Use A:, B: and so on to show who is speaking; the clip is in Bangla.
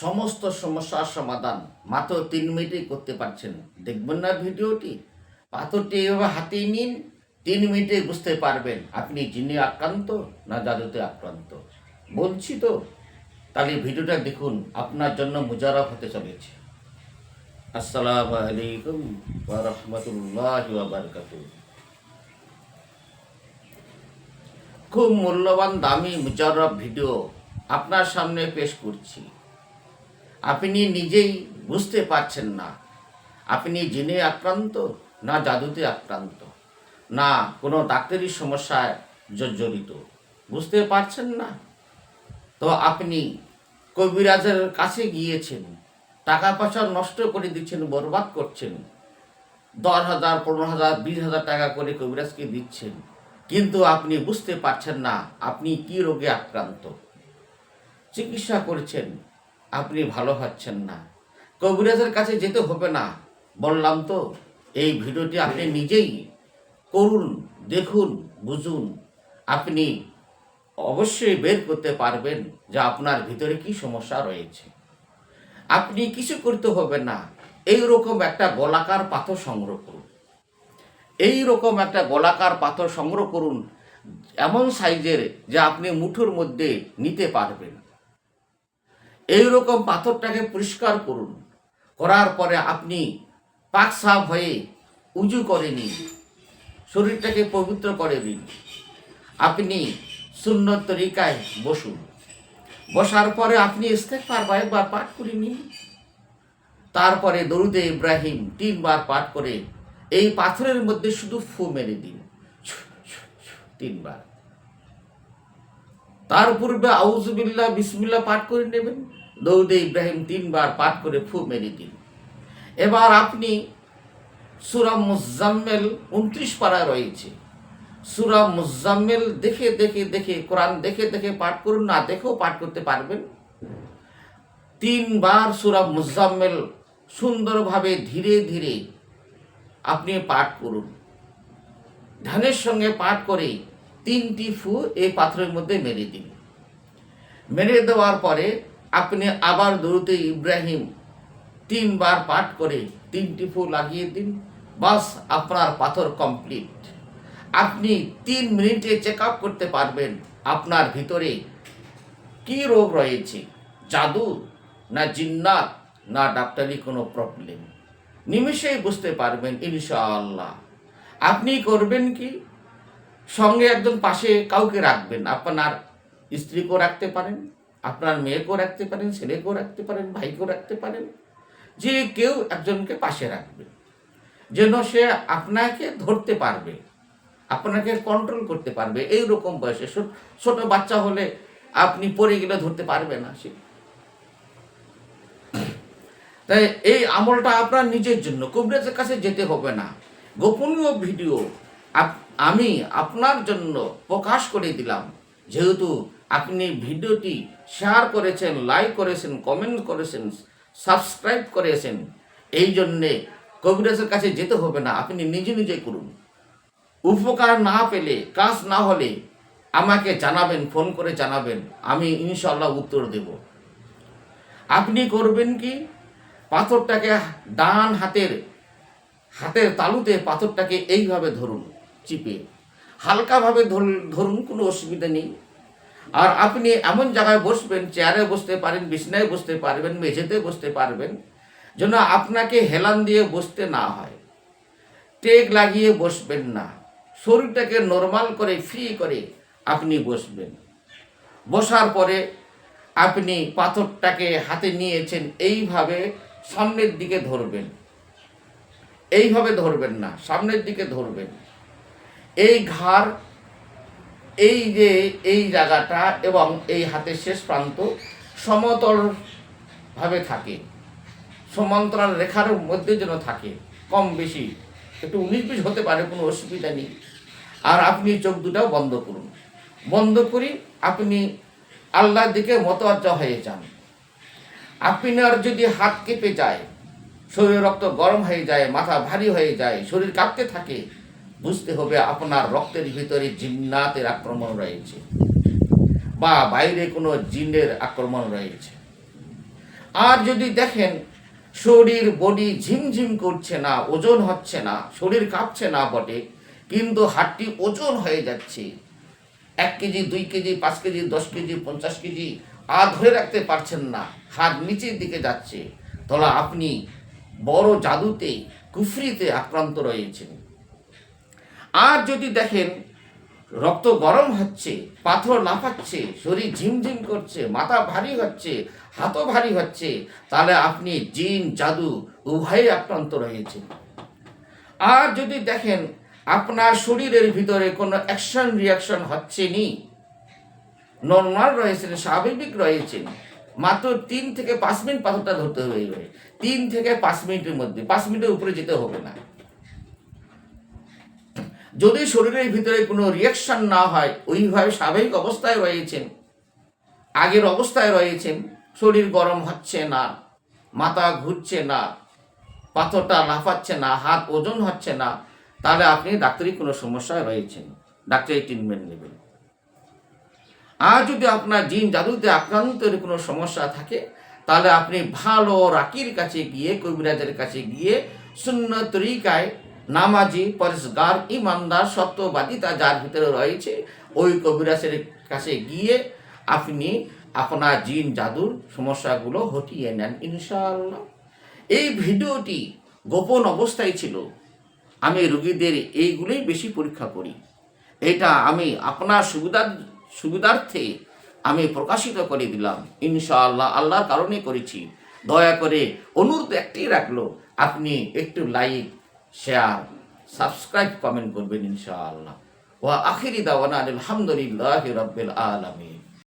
A: সমস্ত সমস্যার সমাধান মাত্র 3 মিনিটেই করতে পারছেন। দেখবেন না ভিডিওটি? পাথরটি এভাবে হাতে নিন, 3 মিনিটে বুঝতে পারবেন আপনি জিনে আক্রান্ত না জাদুতে আক্রান্ত। বলছি তো, তাহলে ভিডিওটা দেখুন, আপনার জন্য মুজাররব হতে চলেছে। আসসালামু আলাইকুম ওয়া রাহমাতুল্লাহি ওয়া বারাকাতুহু। খুব মূল্যবান দামি মুজাররব ভিডিও আপনার সামনে পেশ করছি। আপনি নিজেই বুঝতে পারছেন না আপনি জিনে আক্রান্ত না জাদুতে আক্রান্ত না কোনো ডাক্তারি সমস্যায় জর্জরিত। বুঝতে পারছেন না তো আপনি কবিরাজের কাছে গিয়েছেন, টাকা পয়সা নষ্ট করে দিচ্ছেন, বরবাদ করছেন। 10,000, 15,000, 20,000 টাকা করে কবিরাজকে দিচ্ছেন, কিন্তু আপনি বুঝতে পারছেন না আপনি কি রোগে আক্রান্ত। চিকিৎসা করছেন, আপনি ভালো হচ্ছেন না। কবিরাজের কাছে যেতে হবে না, বললাম তো। এই ভিডিওটি আপনি নিজেই করুন, দেখুন, বুঝুন। আপনি অবশ্যই বের করতে পারবেন যে আপনার ভিতরে কি সমস্যা রয়েছে। আপনি কিছু করতে হবে না, এইরকম একটা গোলাকার পাথর সংগ্রহ করুন। এইরকম একটা গোলাকার পাথর সংগ্রহ করুন, এমন সাইজের যে আপনি মুঠোর মধ্যে নিতে পারবেন। এইরকম পাথরটাকে পরিষ্কার করুন, করার পরে আপনি পাক সাফ হয়ে উজু করে নিন, শরীরটাকে পবিত্র করে নিন। আপনি সুন্নত তরিকায় বসুন, বসার পরে আপনি ইস্তেগফার কয়েকবার পাঠ করে নিন। তারপরে দরুদে ইব্রাহিম 3 বার পাঠ করে এই পাথরের মধ্যে শুধু ফু মেরে দিন 3 বার। তার পূর্বে আউযুবিল্লাহ বিসমিল্লাহ পাঠ করে নেবেন, দরুদে ইব্রাহিম 3 বার পাঠ করে ফু মেরে দিন। এবার আপনি সূরা মুজাম্মিল 29 পারা রয়েছে, সূরা মুজাম্মিল দেখে দেখে দেখে, কোরআন দেখে দেখে পাঠ করুন, না দেখেও পাঠ করতে পারবেন। 3 বার সূরা মুজাম্মিল সুন্দরভাবে ধীরে ধীরে আপনি পাঠ করুন। ধ্যানের সঙ্গে পাঠ করে 3টি ফু এই পাথরের মধ্যে মেরে দিন। মেরে দেওয়ার পরে আপনি আবার দরুদে ইব্রাহিম 3 বার পাঠ করে 3টি ফু লাগিয়ে দিন। বাস, আপনার পাথর কমপ্লিট। আপনি 3 মিনিটে চেক আপ করতে পারবেন আপনার ভিতরে কি রোগ রয়েছে, জাদু না জিন্নাত না ডাক্তারি কোনো প্রবলেম। নিমেষেই বুঝতে পারবেন ইনশাআল্লাহ। আপনি করবেন কি, সঙ্গে একজন পাশে কাউকে রাখবেন। আপনার স্ত্রীকেও রাখতে পারেন, আপনার মেয়েকেও রাখতে পারেন, ছেলেকেও রাখতে পারেন, ভাইকেও রাখতে পারেন। যে কেউ একজনকে পাশে রাখবে, যেন সে আপনাকে ধরতে পারবে, আপনাকে কন্ট্রোল করতে পারবে। এই রকম বয়সে ছোট বাচ্চা হলে আপনি পড়ে গেলে ধরতে পারবে না সে। তাই এই আমলটা আপনার নিজের জন্য, কবিরাজের কাছে যেতে হবে না। গোপনীয় ভিডিও আমি আপনার জন্য প্রকাশ করে দিলাম, যেহেতু আপনি ভিডিওটি শেয়ার করেছেন, লাইক করেছেন, কমেন্ট করেছেন, সাবস্ক্রাইব করেছেন। এই জন্যে কবিরাজের কাছে যেতে হবে না, আপনি নিজে নিজে করুন। উপকার না পেলে, কাজ না হলে আমাকে জানাবেন, ফোন করে জানাবেন, আমি ইনশাআল্লাহ উত্তর দেব। আপনি করবেন কি, পাথরটাকে ডান হাতের তালুতে পাথরটাকে এইভাবে ধরুন, চিপে হালকাভাবে ধরুন, কোনো অসুবিধা নেই। আর আপনি এমন জায়গায় বসবেন, চেয়ারে বসতে পারেন, বিছানায় বসতে পারবেন, মেঝেতে বসতে পারবেন, যেন আপনাকে হেলান দিয়ে বসতে না হয়। টেক লাগিয়ে বসবেন না, শরীরটাকে নরমাল করে ফ্রি করে আপনি বসবেন। বসার পরে আপনি পাথরটাকে হাতে নিয়েছেন, এইভাবে সামনের দিকে ধরবেন। এইভাবে ধরবেন না, সামনের দিকে ধরবেন। এই ঘাড়, এই যে এই জায়গাটা এবং এই হাতের শেষ প্রান্ত সমতল ভাবে থাকে, সমান্তরাল রেখার মধ্যে যেন থাকে। কম বেশি একটু 19-20 হতে পারে, কোনো অসুবিধা নেই। আর আপনি চোখ দুটাও বন্ধ করুন। বন্ধ করি আপনি আল্লাহর দিকে মোতাওয়াজ্জা হয়ে যান। আপনার যদি হাত কেঁপে যায়, শরীরের রক্ত গরম হয়ে যায়, মাথা ভারী হয়ে যায়, শরীর কাঁপতে থাকে, বুঝতে হবে আপনার রক্তের ভিতরে জিন্নাতের আক্রমণ রয়েছে বা বাইরে কোনো জিনের আক্রমণ রয়েছে। আর যদি দেখেন শরীর বডি ঝিমঝিম করছে না, ওজন হচ্ছে না, শরীর কাঁপছে না বটে, কিন্তু হাড়টি ওজন হয়ে যাচ্ছে, 1 KG, 2 KG, 5 KG, 10 KG, 50 KG, আর ধরে রাখতে পারছেন না, হাত নিচের দিকে যাচ্ছে, তাহলে আপনি বড় জাদুতে, কুফরিতে আক্রান্ত রয়েছেন। আর যদি দেখেন রক্ত গরম হচ্ছে, পাথর লাফাচ্ছে, শরীর ঝিমঝিম করছে, মাথা ভারী হচ্ছে, হাতও ভারী হচ্ছে, তাহলে আপনি জিন জাদু উভয়ে আক্রান্ত রয়েছেন। আর যদি দেখেন আপনার শরীরের ভিতরে কোনো অ্যাকশন রিয়াকশন হচ্ছে নি, নর্মাল রয়েছেন, স্বাভাবিক রয়েছেন, মাত্র 3 থেকে 5 মিনিট পাথরটা ধরতে হবে, 3 থেকে 5 মিনিটের মধ্যে, 5 মিনিটের উপরে যেতে হবে না। যদি শরীরের ভিতরে কোনো রিয়াকশন না হয়, ওইভাবে স্বাভাবিক অবস্থায় রয়েছেন, আগের অবস্থায় রয়েছেন, শরীর গরম হচ্ছে না, মাথা ঘুরছে না, পাথরটা লাফাচ্ছে না, হাত ওজন হচ্ছে না, তাহলে আপনি ডাক্তারি কোনো সমস্যায় রয়েছেন, ডাক্তারি ট্রিটমেন্ট নেবেন। আর যদি আপনার জিন জাদুতে আক্রান্তের কোনো সমস্যা থাকে, তাহলে আপনি ভালো রাকির কাছে গিয়ে, কবিরাজের কাছে গিয়ে, সুন্নত তরিকায় নামাজি, পরেশগার, ইমানদার, সত্যবাদিতা যার ভিতরে রয়েছে, ওই কবিরাজের কাছে গিয়ে আপনি আপনার জিন জাদুর সমস্যাগুলো হটিয়ে নেন ইনশাআল্লাহ। এই ভিডিওটি গোপন অবস্থায় ছিল, আমি রোগীদের এইগুলোই বেশি পরীক্ষা করি, এটা আমি আপনার সুবিধার্থে আমি প্রকাশিত করে দিলাম ইনশাআল্লাহ, আল্লাহর কারণে করেছি। দয়া করে অনুরোধ একটাই রাখলো, আপনি একটু লাইক, শেয়ার, সাবস্ক্রাইব, কমেন্ট করবেন ইনশাআল্লাহ। ওয়া আখিরি দাওয়ানা আলহামদুলিল্লাহি রাব্বিল আলামিন।